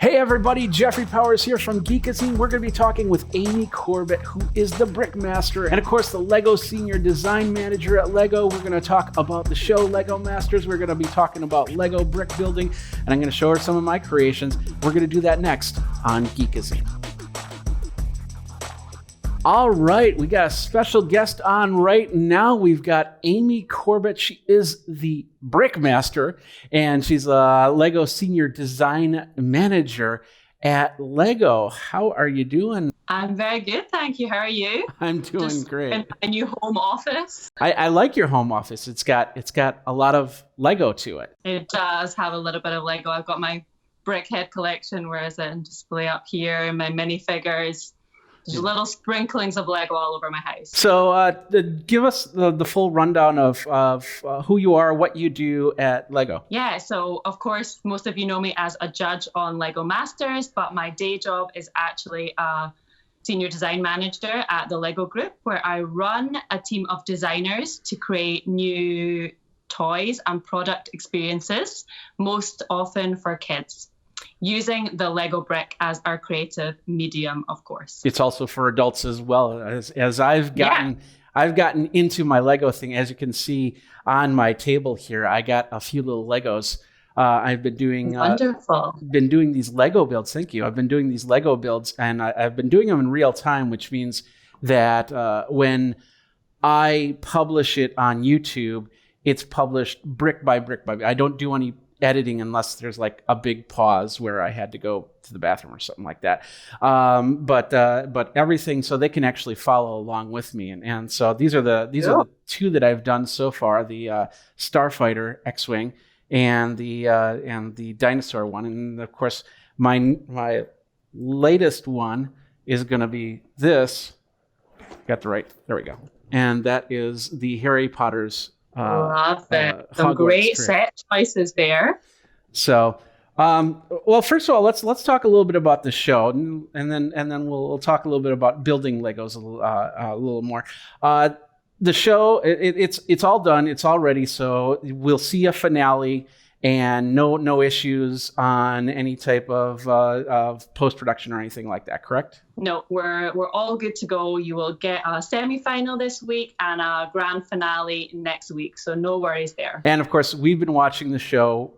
Hey everybody, Jeffrey Powers here from Geekazine. We're going to be talking with Amy Corbett, who is the Brickmaster and of course the LEGO Senior Design Manager at LEGO. We're going to talk about the show LEGO Masters. We're going to be talking about LEGO brick building, and I'm going to show her some of my creations. We're going to do that next on Geekazine. All right, we got a special guest on right now. We've got Amy Corbett. She is the Brickmaster, and she's a LEGO Senior Design Manager at LEGO. How are you doing? I'm very good, thank you. How are you? I'm doing great. In my new home office. I like your home office. It's got a lot of LEGO to it. It does have a little bit of LEGO. I've got my Brickhead collection, where is it on display up here, and my minifigures. There's little sprinklings of LEGO all over my house. So give us the full rundown of who you are, what you do at LEGO. Yeah, so of course, most of you know me as a judge on LEGO Masters, but my day job is actually a senior design manager at the LEGO Group, where I run a team of designers to create new toys and product experiences, most often for kids, using the LEGO brick as our creative medium, of course. It's also for adults as well. As I've gotten into my LEGO thing, as you can see on my table here, I got a few little Legos. I've been doing wonderful. Been doing these LEGO builds. Thank you. I've been doing these LEGO builds, and I've been doing them in real time, which means that when I publish it on YouTube, it's published brick by brick by brick. I don't do any editing unless there's like a big pause where I had to go to the bathroom or something like that. But everything, so they can actually follow along with me. And so these are the two that I've done so far: the Starfighter X-wing and the dinosaur one. And of course, my latest one is going to be this. Got the right. There we go. And that is the Harry Potter's. Love it. Some great set choices there. So, well, first of all, let's talk a little bit about the show, and then we'll talk a little bit about building Legos a little more. The show, it's all done, it's all ready, so we'll see a finale and no issues on any type of post-production or anything like that, correct? No, we're all good to go. You will get a semi-final this week and a grand finale next week, so no worries there. And of course, we've been watching the show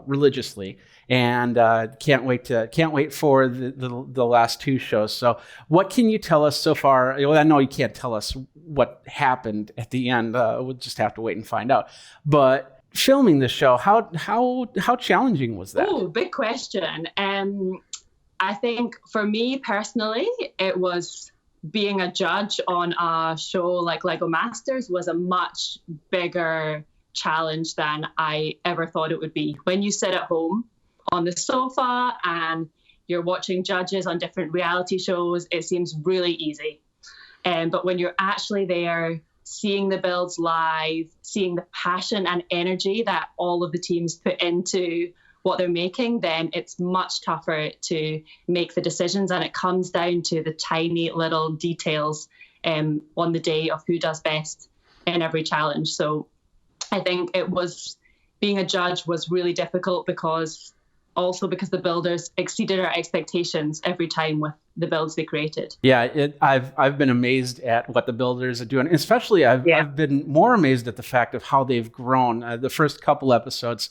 religiously, and can't wait for the last two shows. So, what can you tell us so far? Well, I know you can't tell us what happened at the end. We'll just have to wait and find out. But filming the show, how challenging was that? Oh, big question. I think for me personally, it was being a judge on a show like LEGO Masters was a much bigger challenge than I ever thought it would be. When you sit at home on the sofa and you're watching judges on different reality shows, it seems really easy. But when you're actually there, seeing the builds live, seeing the passion and energy that all of the teams put into what they're making, then it's much tougher to make the decisions, and it comes down to the tiny little details on the day of who does best in every challenge. So I think being a judge was really difficult because the builders exceeded our expectations every time with the builds they created. Yeah, I've been amazed at what the builders are doing. Especially, I've been more amazed at the fact of how they've grown. The first couple episodes,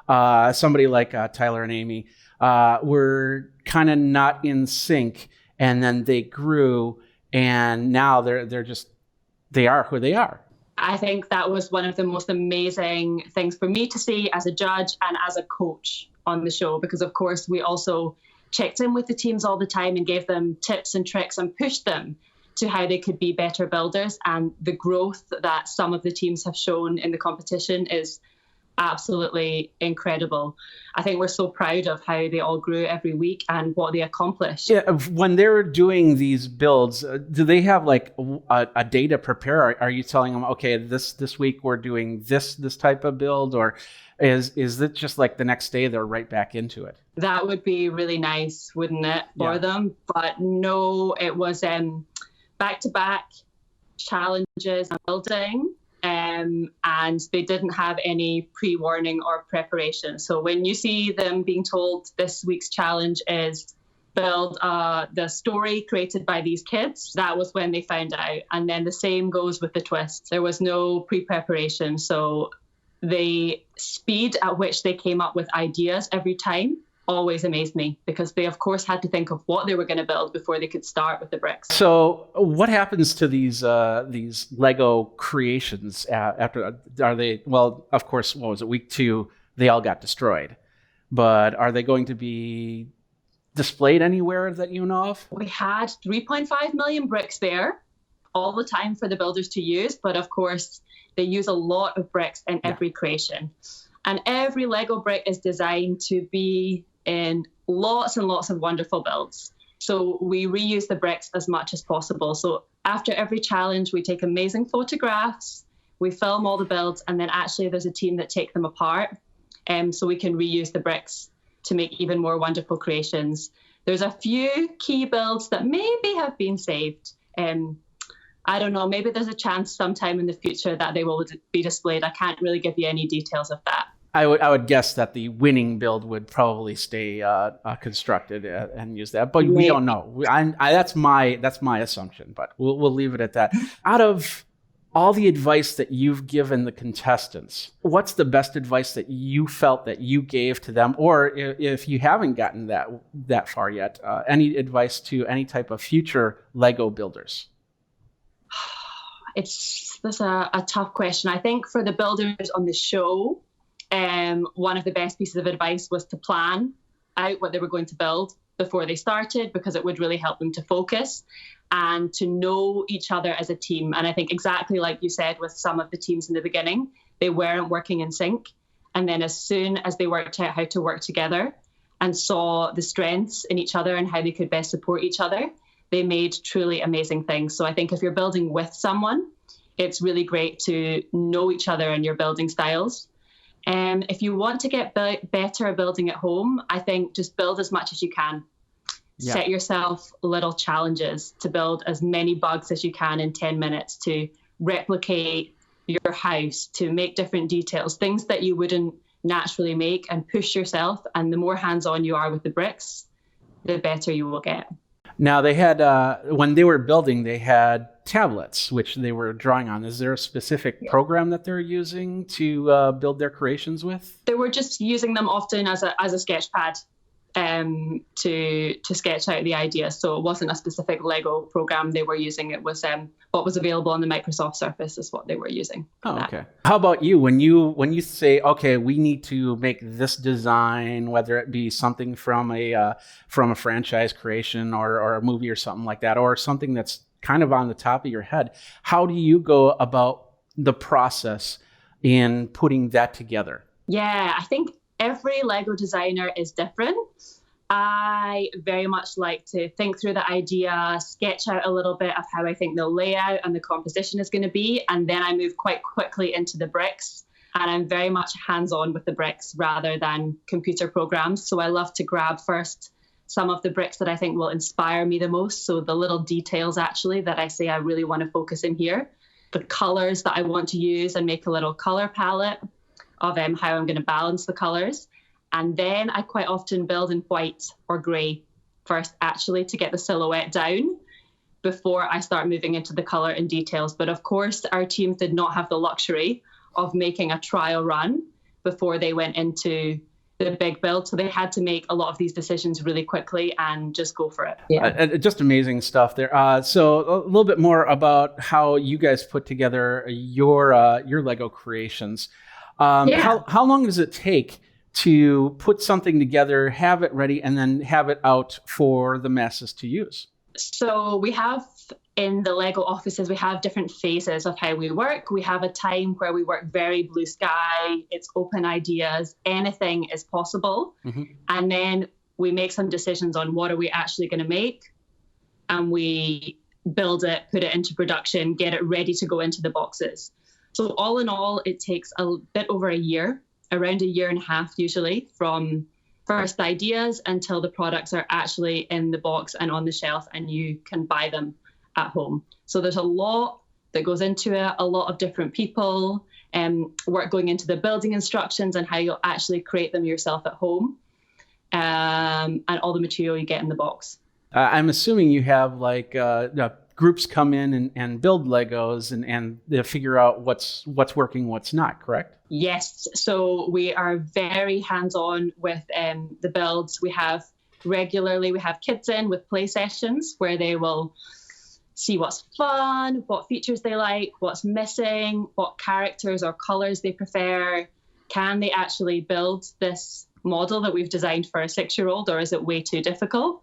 somebody like Tyler and Amy were kind of not in sync, and then they grew, and now they are who they are. I think that was one of the most amazing things for me to see as a judge and as a coach on the show, because of course we also checked in with the teams all the time and gave them tips and tricks and pushed them to how they could be better builders. And the growth that some of the teams have shown in the competition is absolutely incredible. I think we're so proud of how they all grew every week and what they accomplished. Yeah, when they're doing these builds, do they have like a day to prepare? Are you telling them, okay, this week we're doing this type of build, or is it just like the next day they're right back into it? That would be really nice, wouldn't it, for them? But no, it was back-to-back challenges and building and they didn't have any pre-warning or preparation. So when you see them being told this week's challenge is build the story created by these kids, that was when they found out. And then the same goes with the twist. There was no pre-preparation. So the speed at which they came up with ideas every time always amazed me, because they of course had to think of what they were going to build before they could start with the bricks. So what happens to these Lego creations after? Are they, well, of course, what was it, week 2, they all got destroyed, but are they going to be displayed anywhere that you know of? We had 3.5 million bricks there all the time for the builders to use, but of course they use a lot of bricks in every creation. And every Lego brick is designed to be in lots and lots of wonderful builds. So we reuse the bricks as much as possible. So after every challenge, we take amazing photographs, we film all the builds, and then actually there's a team that take them apart, so we can reuse the bricks to make even more wonderful creations. There's a few key builds that maybe have been saved. I don't know, maybe there's a chance sometime in the future that they will be displayed. I can't really give you any details of that. I would guess that the winning build would probably stay constructed and use that, but we don't know. That's my assumption, but we'll leave it at that. Out of all the advice that you've given the contestants, what's the best advice that you felt that you gave to them? Or if you haven't gotten that far yet, any advice to any type of future Lego builders? That's a tough question. I think for the builders on the show, one of the best pieces of advice was to plan out what they were going to build before they started, because it would really help them to focus and to know each other as a team. And I think exactly like you said with some of the teams in the beginning, they weren't working in sync. And then as soon as they worked out how to work together and saw the strengths in each other and how they could best support each other, they made truly amazing things. So I think if you're building with someone, it's really great to know each other and your building styles. If you want to get better at building at home, I think just build as much as you can. Yeah. Set yourself little challenges to build as many bugs as you can in 10 minutes, to replicate your house, to make different details, things that you wouldn't naturally make, and push yourself. And the more hands-on you are with the bricks, the better you will get. Now, they had, when they were building, they had tablets, which they were drawing on. Is there a specific program that they're using to build their creations with? They were just using them often as a sketch pad to sketch out the idea. So it wasn't a specific Lego program they were using. It was what was available on the Microsoft Surface is what they were using. Oh, okay. How about you? When you say, okay, we need to make this design, whether it be something from a franchise creation or a movie or something like that, or something that's kind of on the top of your head, how do you go about the process in putting that together? Yeah, I think every Lego designer is different. I very much like to think through the idea, sketch out a little bit of how I think the layout and the composition is going to be, and then I move quite quickly into the bricks. And I'm very much hands-on with the bricks rather than computer programs. So I love to grab first some of the bricks that I think will inspire me the most. So the little details actually that I say I really want to focus in here, the colors that I want to use, and make a little color palette of how I'm going to balance the colors. And then I quite often build in white or gray first, actually, to get the silhouette down before I start moving into the color and details. But of course, our teams did not have the luxury of making a trial run before they went into the big build. So they had to make a lot of these decisions really quickly and just go for it. Yeah. Just amazing stuff there. So a little bit more about how you guys put together your Lego creations. How long does it take to put something together, have it ready, and then have it out for the masses to use? So we have, in the Lego offices, we have different phases of how we work. We have a time where we work very blue sky, it's open ideas, anything is possible. Mm-hmm. And then we make some decisions on what are we actually going to make, and we build it, put it into production, get it ready to go into the boxes. So all in all, it takes a bit over a year, around a year and a half usually, from first ideas until the products are actually in the box and on the shelf and you can buy them at home. So there's that goes into it, a lot of different people, work going into the building instructions and how you'll actually create them yourself at home, and all the material you get in the box. I'm assuming you have like groups come in and build Legos and they figure out what's working, what's not, correct? Yes. So we are very hands-on with the builds. We have kids in with play sessions where they will see what's fun, what features they like, what's missing, what characters or colors they prefer. Can they actually build this model that we've designed for a 6-year-old, or is it way too difficult?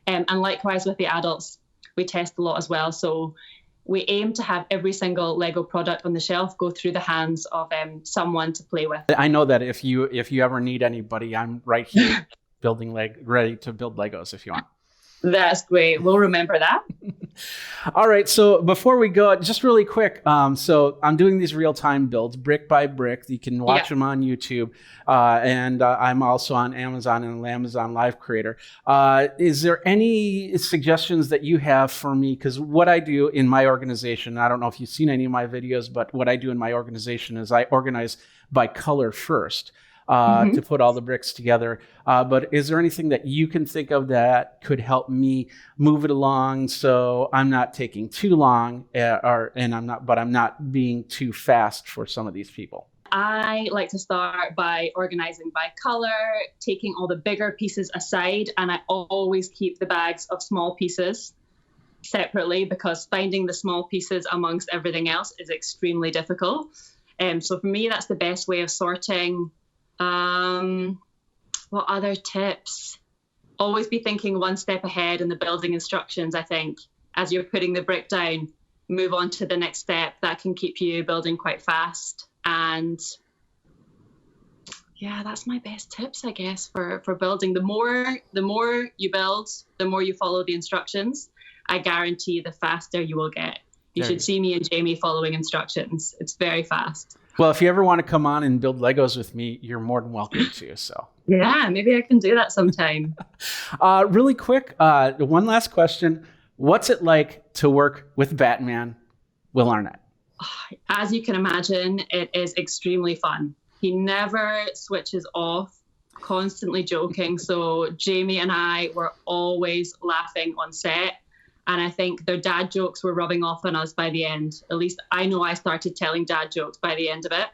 And likewise with the adults, we test a lot as well. So we aim to have every single Lego product on the shelf go through the hands of someone to play with. I know that if you ever need anybody, I'm right here ready to build Legos if you want. That's great. We'll remember that. All right. So before we go, just really quick. So I'm doing these real-time builds, brick by brick. You can watch them on YouTube. And I'm also on Amazon and Amazon Live Creator. Is there any suggestions that you have for me? Because what I do in my organization, I don't know if you've seen any of my videos, but what I do in my organization is I organize by color first. To put all the bricks together. But is there anything that you can think of that could help me move it along so I'm not taking too long I'm not being too fast for some of these people? I like to start by organizing by color, taking all the bigger pieces aside, and I always keep the bags of small pieces separately because finding the small pieces amongst everything else is extremely difficult. So for me, that's the best way of sorting. What other tips? Always be thinking one step ahead in the building instructions, I think. As you're putting the brick down, move on to the next step. That can keep you building quite fast. And yeah, that's my best tips, I guess, for building. The more you build, the more you follow the instructions, I guarantee the faster you will get. You should see me and Jamie following instructions. It's very fast. Well, if you ever want to come on and build Legos with me, you're more than welcome to. So yeah, maybe I can do that sometime. Really quick, one last question. What's it like to work with Batman, Will Arnett? As you can imagine, it is extremely fun. He never switches off, constantly joking. So Jamie and I were always laughing on set. And I think their dad jokes were rubbing off on us by the end. At least I know I started telling dad jokes by the end of it.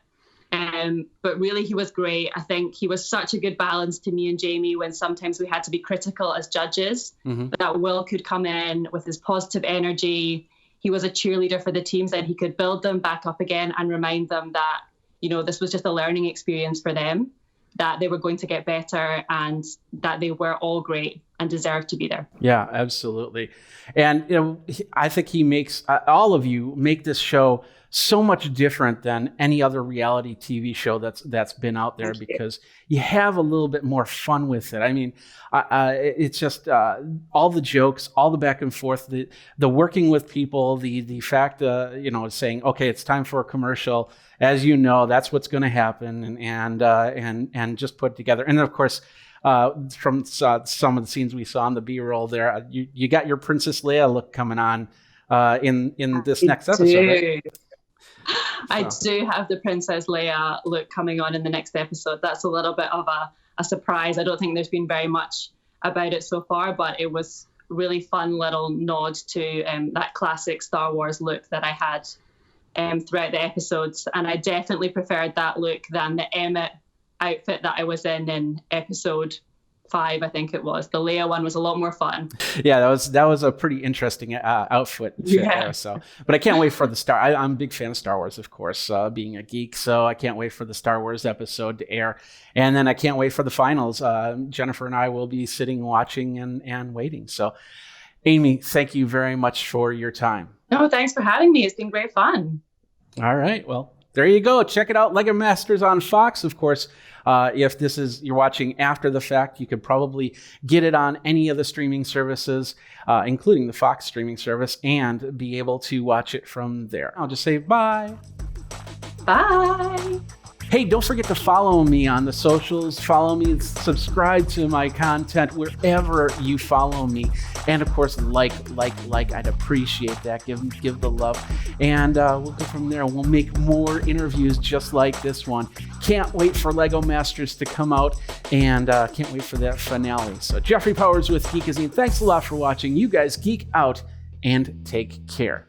But really, he was great. I think he was such a good balance to me and Jamie when sometimes we had to be critical as judges. That Will could come in with his positive energy. He was a cheerleader for the teams, and he could build them back up again and remind them that, this was just a learning experience for them, that they were going to get better and that they were all great and deserved to be there. Yeah, absolutely. And I think he makes all of you make this show so much different than any other reality TV show that's been out there because you have a little bit more fun with it. I mean, it's just all the jokes, all the back and forth, the working with people, the fact, saying, okay, it's time for a commercial. As you know, that's what's going to happen, and just put together. And of course, from some of the scenes we saw in the B-roll there, you got your Princess Leia look coming on in this next episode. Right? I do have the Princess Leia look coming on in the next episode. That's a little bit of a surprise. I don't think there's been very much about it so far, but it was really fun little nod to that classic Star Wars look that I had throughout the episodes. And I definitely preferred that look than the Emmett outfit that I was in episode 5, I think it was. The Leia one was a lot more fun. Yeah, that was a pretty interesting outfit there. So, but I can't wait for the I'm a big fan of Star Wars, of course, being a geek. So I can't wait for the Star Wars episode to air, and then I can't wait for the finals. Jennifer and I will be sitting, watching, and waiting. So, Amy, thank you very much for your time. No, thanks for having me. It's been great fun. All right, well, there you go. Check it out, Lego Masters on Fox, of course. If you're watching after the fact, you could probably get it on any of the streaming services, including the Fox streaming service, and be able to watch it from there. I'll just say bye. Bye. Hey, don't forget to follow me on the socials. Follow me, subscribe to my content wherever you follow me. And of course, like. I'd appreciate that. Give the love. And we'll go from there. We'll make more interviews just like this one. Can't wait for Lego Masters to come out, and can't wait for that finale. So Jeffrey Powers with Geekazine. Thanks a lot for watching. You guys geek out and take care.